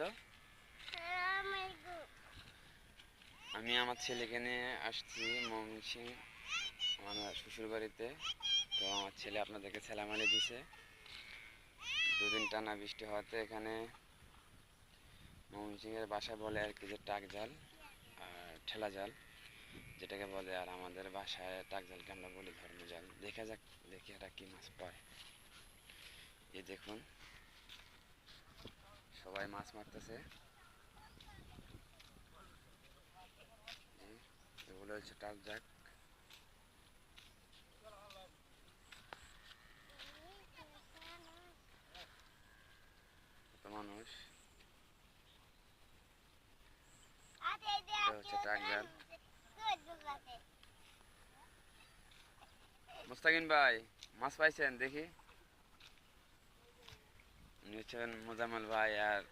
দাও। আমি আমার ছেলেকে নিয়ে আসছি ময়মনসিংহ আমার শ্বশুর বাড়িতে। তো আমার ছেলে আপনাদেরকে ছেলামালি দিছে। দুদিন টানা বৃষ্টি হওয়াতে এখানে ময়মনসিংহের বাসায় বলে আর কি যে টাক জাল আর ঠেলা জাল যেটাকে বলে, আর আমাদের বাসায় টাক জালকে আমরা বলি ধর্ম জাল। দেখা যাক দেখি এটা কি মাছ পায়। এই দেখুন সবাই মাছ মারতেছে। এগুলো হচ্ছে টাক জাল। কত মানুষ, এটা হচ্ছে টাক জাল। মুস্তাকিন ভাই মাছ পাইছেন দেখি। উনি হচ্ছেন মোজাম্মেল ভাই আর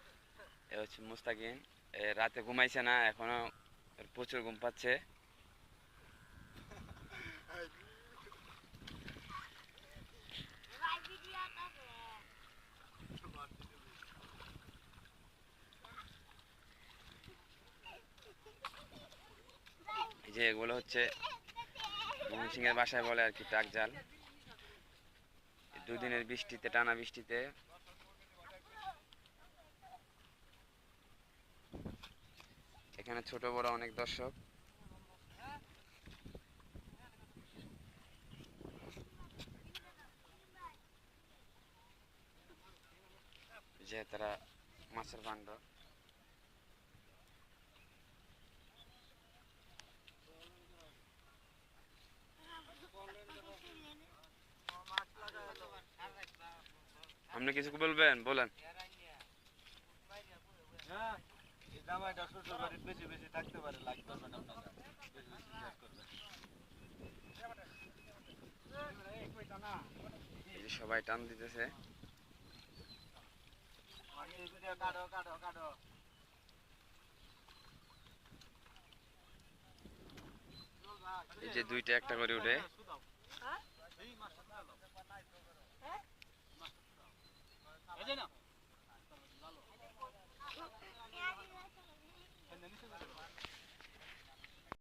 এ হচ্ছে মুস্তাকিন। রাতে ঘুমাইছে না, এখনো প্রচুর ঘুম পাচ্ছে। এই যে এগুলো হচ্ছে ময়মনসিংহের বাসায় বলে আর কি টাক জাল। দুদিনের বৃষ্টিতে, টানা বৃষ্টিতে এখানে ছোট বড় অনেক দর্শক। যে তারা মাছের ভাণ্ড। আপনি কিছু বলবেন? বলেন। এই যে সবাই টান দিতেছে। এই যে দুইটা একটা করে উঠে।